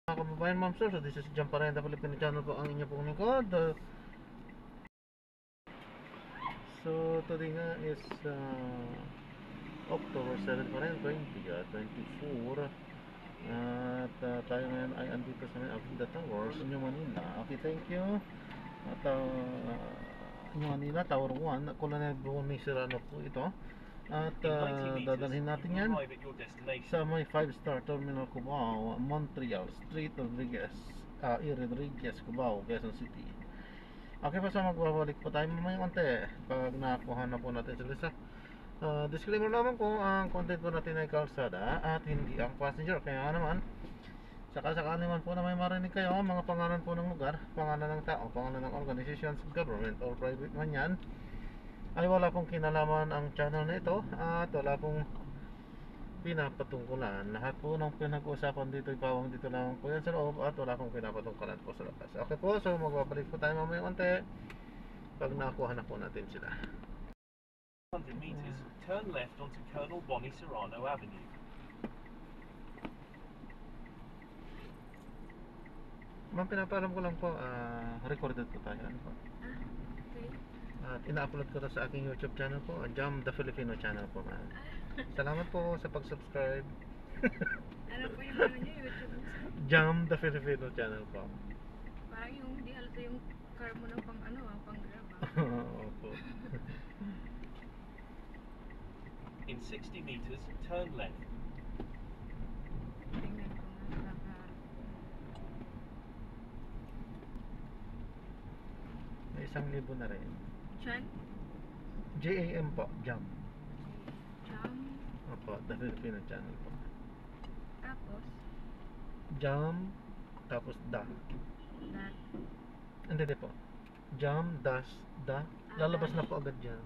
Mga kababayan, ma'am sir, so this is John Parenta Filipino channel po ang inyo pong lingkod. So today nga is October 7 pa rin, 2024. At tayo ngayon ay andito sa may Avenida Towers, New Manila. Okay, thank you. At New Manila, Tower 1, Colonel Bruni Serrano po ito. At dadalhin natin yan sa may 5-star terminal Cubao, Montreal Street, Rodriguez, Rodriguez, Cubao, Quezon City. Okay pa, so magbabalik po tayo mamaya konti pag nakuha na po natin sa lista. Disclaimer naman kung ang content po natin ay kalsada at hindi ang passenger. Kaya naman, saka naman po na may marinig kayo mga pangalan po ng lugar, pangalan ng tao, pangalan ng organizations, government or private man yan, ay wala pong kinalaman ang channel na ito at wala pong pinapatungkulan. Lahat po ng pinag-uusapan dito ay pawang dito lang po yan sa loob at wala pong pinapatungkulan po sa labas. Okay po, so magbabalik po tayo mamaya konti pag nakuha na po natin sila. 100 meters, turn left onto Colonel Bonnie Serrano Avenue. Ma'am, pinapaalam ko lang po, recorded po tayo. Ano po? Okay. At ina-upload ko to sa aking YouTube channel po, Jam the Filipino channel po, ma'am. Salamat po sa pag-subscribe. Ano po yung ano nyo, YouTube mo? Jam the Filipino channel po. Parang yung di halata yung car mo ng pang ano pang grab Opo. In 60 meters, turn left. Tingnan ko nga baka May 1,000 na rin. Chan? JAM po, Jam. Jam? Opo, the Filipino channel po. Tapos? Jam, tapos da. That? Hindi po. Jam, dash, da. Lalabas na po agad dyan.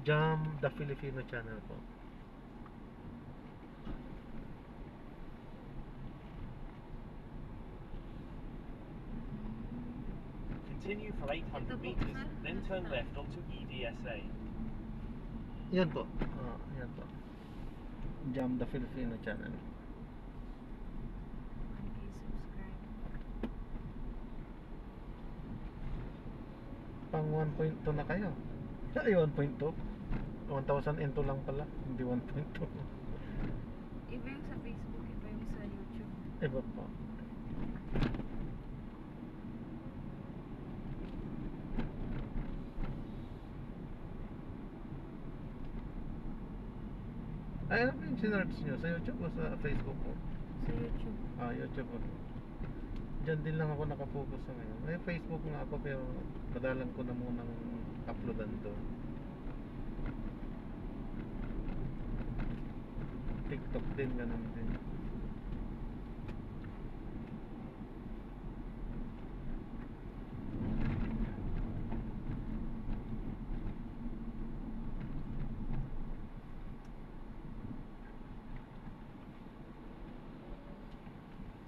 Jam, the Filipino channel po. Continue for 800 meters, then turn left onto EDSA. Yan po. Yan po. Jam, the Filipino channel. Okay, subscribe. Pang 1.2 na kayo. Ay, 1.2. 1,000 into lang pala. Hindi 1.2. Iba yung sa Facebook, iba yung sa YouTube. Iba po. Ay, ano po yung sinerch nyo? Sa YouTube o sa Facebook po? Sa YouTube. YouTube po. Diyan din lang ako nakafocus sa ngayon. May Facebook nga ako pero madalang ko na munang uploadan doon. TikTok din, ganun din.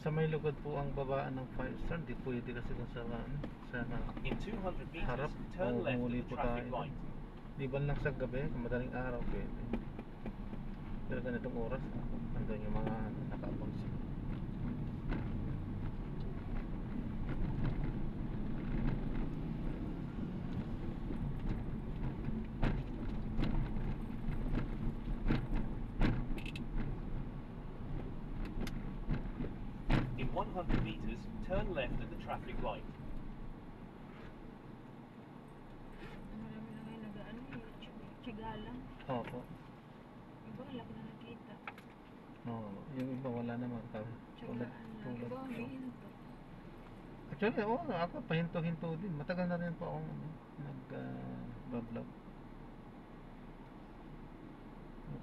Sa may lugod po ang babaan ng 5-star, di pwede kasi dun sa In 200 meters, harap. turn left Huli at the po traffic tayo. light. Di ba lang sa gabi, madaling araw pwede. Pero ganitong oras, andun yung mga nakaabang sila. In 100 meters, turn left at the traffic light. Marami na ngayon nag-ano YouTube. Tiyaga lang. Opo. Iba, laki na nakita. Yung iba wala naman. Tiyagaan lang. Iba, humihinto. Actually, ako pahinto-hinto din. Matagal na rin po akong nag-vlog.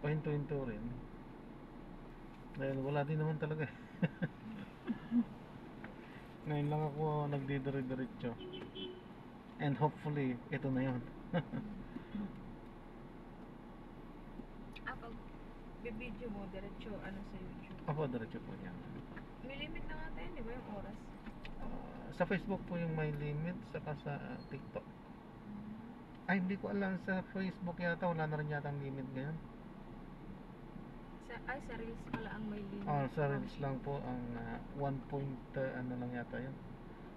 Pahinto-hinto rin. Dahil wala din naman talaga. Ngayon lang ako nagdidire-diretso. And hopefully, ito na yun. Pag bibidyo mo, diretso, ano sa YouTube? Ako, diretso po yan. May limit na nga tayo, di ba yung oras? Sa Facebook po yung may limit, saka sa TikTok. Ay, hindi ko alam, sa Facebook yata, wala na rin yata ang limit ngayon. Sa Reels pala ang may limit. Sa reels lang po ang 1 point ano lang yata yun.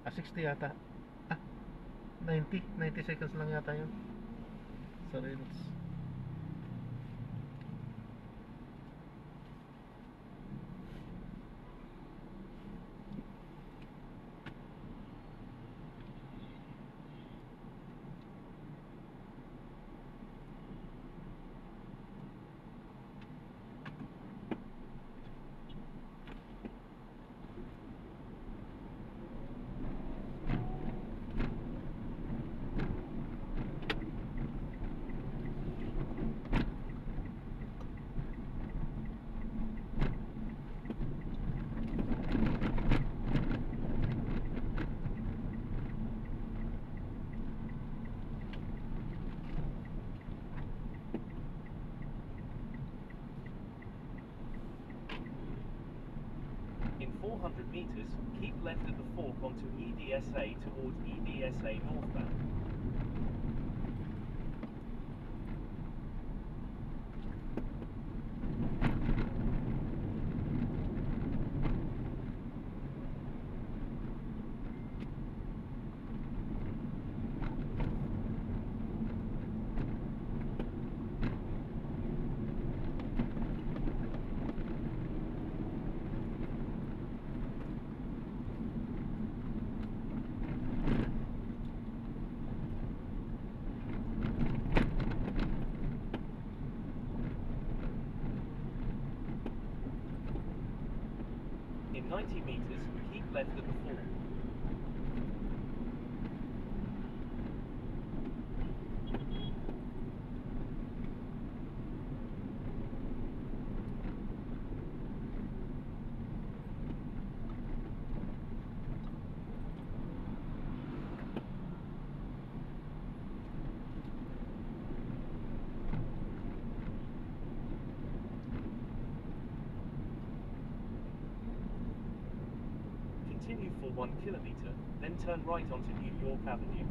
60 yata. Ah, 90 seconds lang yata yun sa reels. In 400 meters, keep left at the fork onto EDSA towards EDSA northbound. In 90 meters, keep left at the fork. Continue for 1 kilometer, then turn right onto New York Avenue.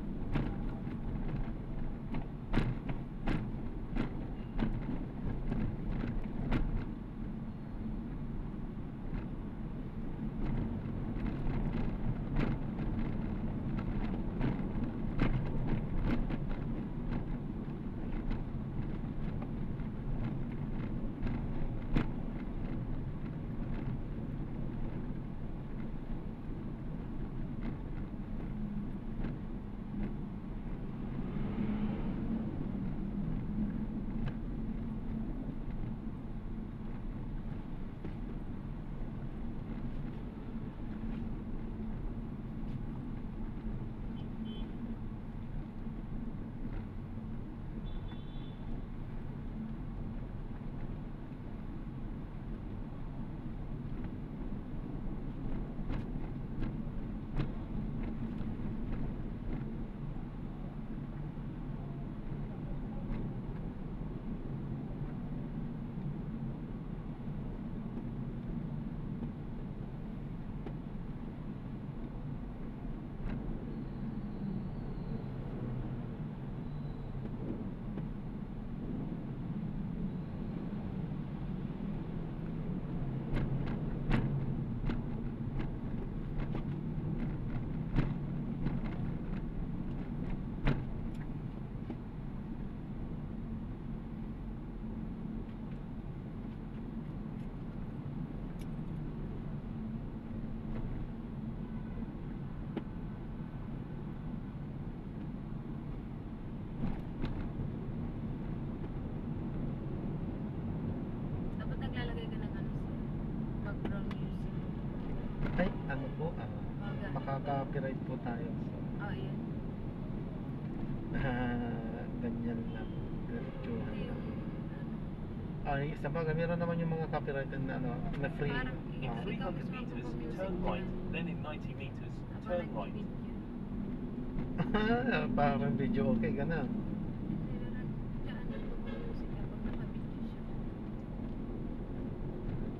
Dapat naglalagay ka ng ano sa background music. Ay, ano po, Maga. makaka-copyright po tayo. So, Oh, yun. ganyan lang. Diretsuhan Hindi lang. yung Ay, sa bagay, meron naman yung mga copyright na, ano, na free. Parang In Ah. 300 meters, turn right, then in 90 meters, turn right. Parang video okay, ganun.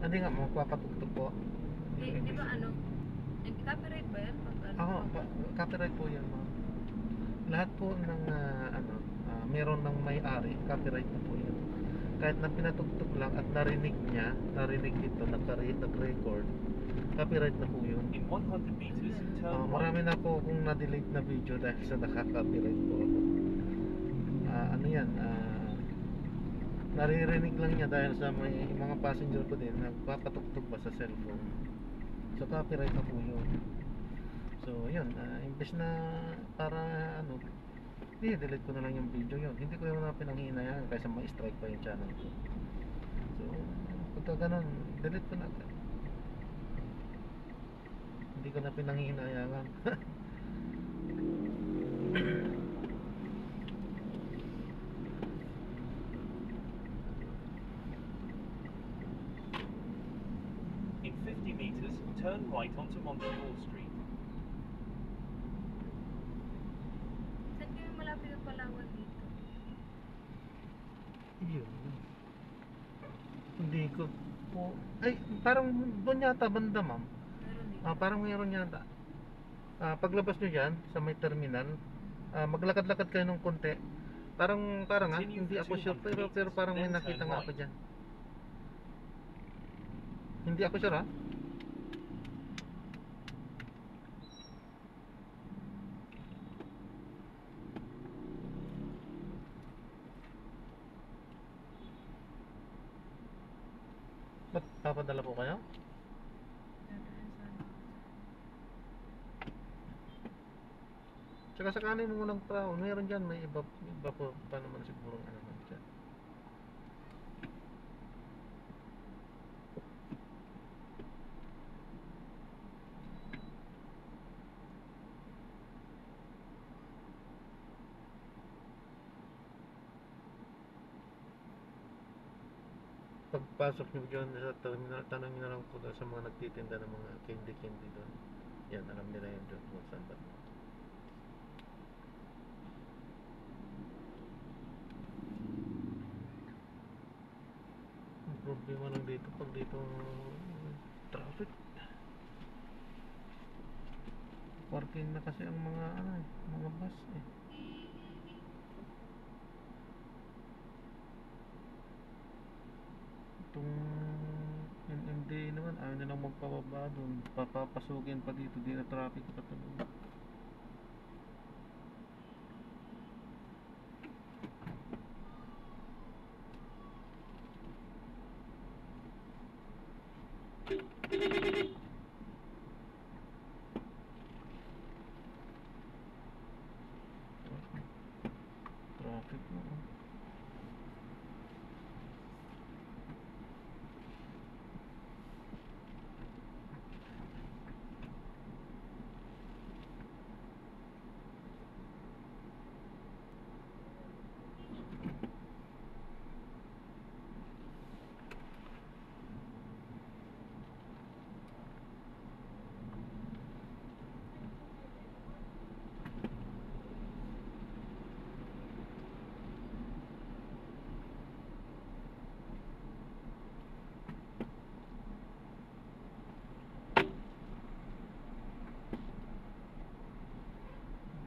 Hindi nga, magpapatugtog po. Di ba ano? Copyright ba yan? Pag ano? Oo, copyright po yan, ma'am. Lahat po ng, meron ng may-ari, copyright na po yan. kahit na pinatugtog lang at narinig ito, nag-record, copyright na po yun. In 100 meters, turn right. Marami na po akong na-delete na video dahil sa nakaka-copyright po ako. Ano yan, naririnig lang niya dahil sa may mga passenger ko din nagpapatugtog pa sa cellphone. So copyright na po yun. So yun, imbes na para ano, delete ko na lang yung video yun. Hindi ko yung na pinanghinayan kaysa ma-strike pa yung channel ko. So pagka ganun, delete ko na agad. Hindi ko na pinanghinayangan. In 50 meters, turn right onto Montreal Street. Saan kayo malapit ang Palawan dito? Yun. Hindi ko po. Ay, parang doon yata banda, ma'am. Meron dito. Parang mayroon yata. Paglabas nyo dyan sa may terminal, maglakad-lakad kayo ng konti. Parang hindi ako sure, pero parang may nakita nga ako dyan. Hindi ako sure, ha? Ba't papadala po kayo? Dadaan sana. Tsaka sa kanin mo ng tao, meron dyan, may iba po pa naman siguro ano man dyan. Pagpasok nyo dyan sa terminal, tanong nyo na lang po sa mga nagtitinda ng mga candy doon. Yan, alam nila yun dyan kung saan ba. Ang problema lang dito, pag dito traffic. Parking na kasi ang mga mga bus eh. Itong NMDA naman, ayaw nilang magpababa doon. Papapasukin pa dito, di na traffic pa tuloy. Traffic na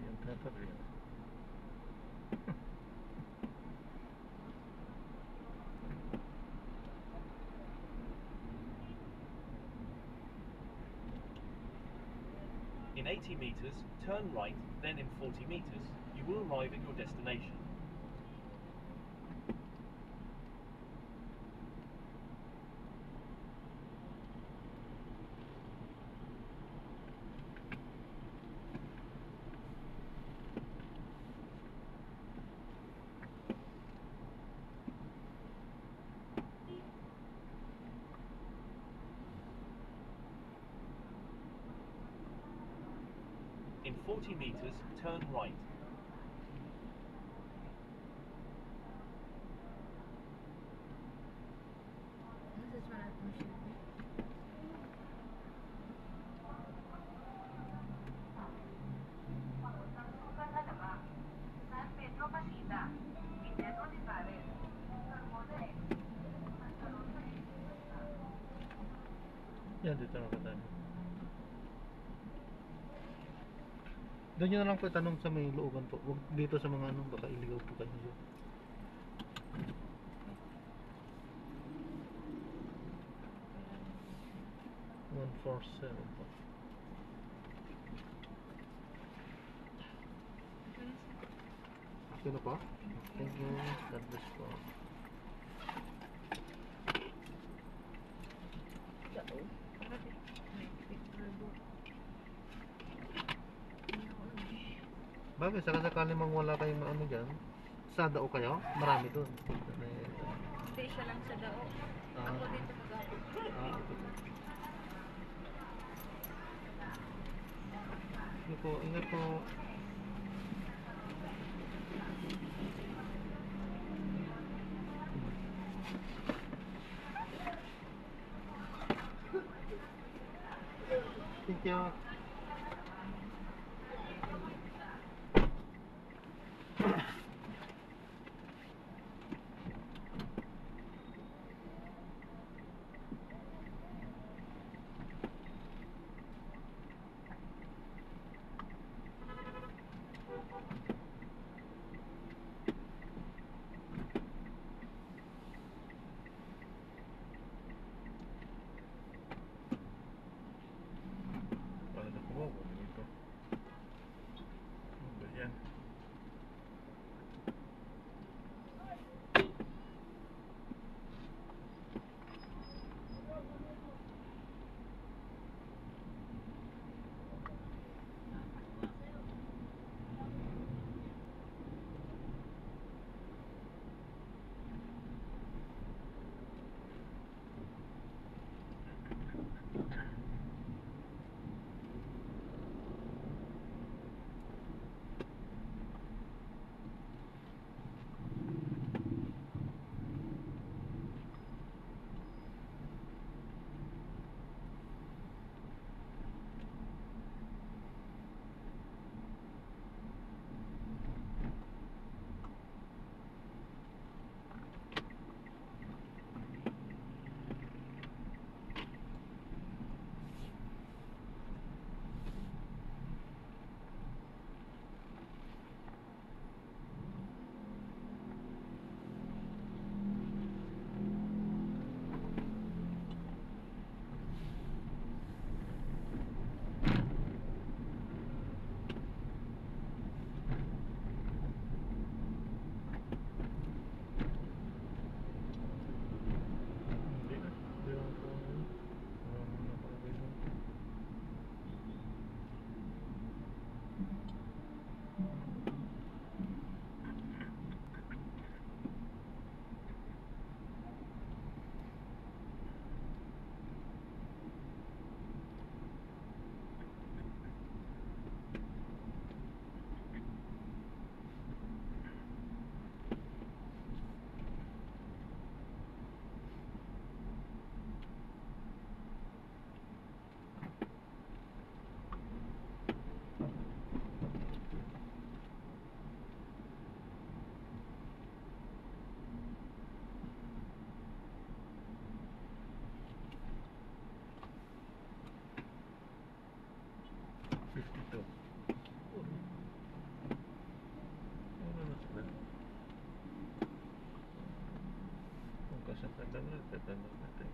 yan tatabi. In 80 meters, turn right, then in 40 meters, you will arrive at your destination. In 40 meters, turn right. This is what I appreciate. San Pedro Casita, Pinedo Olivares, Carmona Yan, dito na tayo. Doon nyo na lang po itanong sa may looban po. Huwag dito sa mga baka iligaw po kayo dyan. 147 po. Sino po? Thank you. God bless po. Bagay, sakasakali mang wala kayong ano dyan, sa dao kayo, marami doon. Hindi siya lang sa dao. Ako dito mag-ako. Sige po, ingat po. Thank you. Paano na kuha ko dito? Ano ba yan? Hindi na. Hindi na po. Marami na pala kayo. Tatanong natin.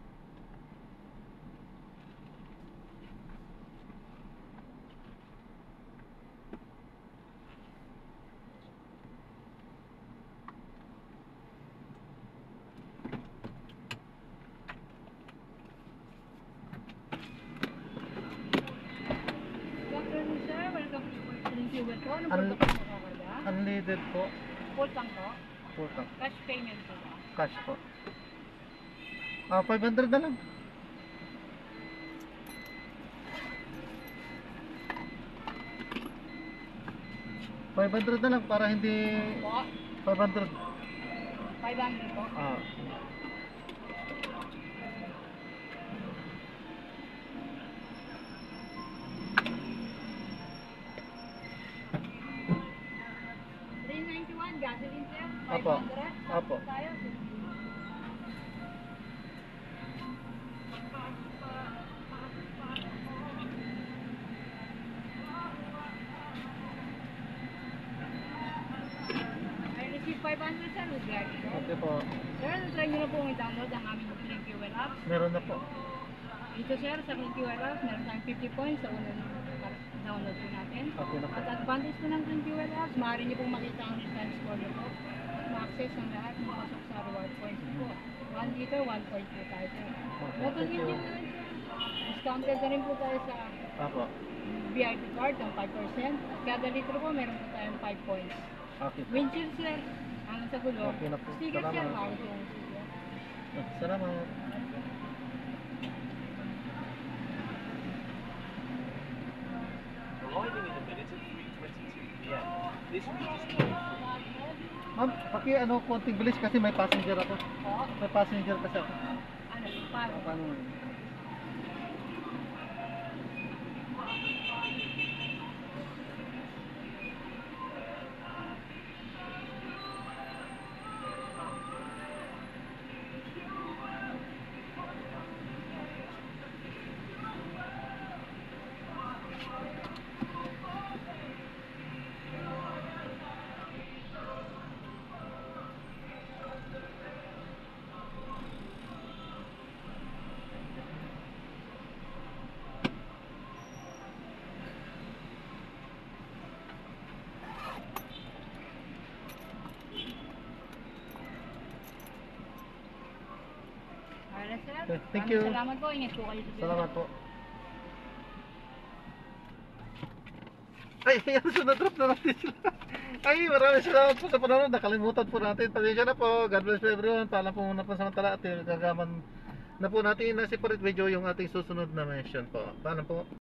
Welcome sir, welcome to Pursuing Fuel po. Anong An- product mo kakala? Unleaded po. Full tank po? Full tank. Cash payment po ba? Cash po. 500 na lang. $500 na lang para hindi Po? 500. 500 po? Ah. $391 gasoline sir? Apo. 500? Apo. Tayo. I received 500 sir with driving po. Okay po. Sir, try nyo na po i-download ang aming Pursuing Fuel app. Meron na po. Dito sir, sa QRS, meron tayong 50 points sa unang download po natin. Okay na po. At advantage po ng QRS, maaari niyo pong makita ang time score niyo po. Ma-access ang lahat ng pasok sa reward points po. 1 liter, 1 point po tayo sir. Not thank only you. din naman sir, discounted na rin po tayo sa Apo. VIP card ng 5%. At kada litro po, meron po tayong 5 points. Okay. Windshield sir, hanggang sa gulong. Okay na po. Sticker sir, Salamat. hanggang yung sticker. Salamat. Arriving in a minute at 3:22 p.m. This route is closed from Ma'am, ano, konting bilis kasi may passenger ako. Po, May passenger kasi ako. ano, paano? Paano? Alright, sir. Okay, thank you. Maraming salamat po. Ingat po kayo sa biyahe. Salamat po. Ay, ayan, sunod-drop na natin sila. Ay, maraming salamat po sa panonood. Nakalimutan po natin. Pasensya na po. God bless you everyone. Paalam po muna po samantala at gagaman na po natin na separate video yung ating susunod na mission po. Paalam po.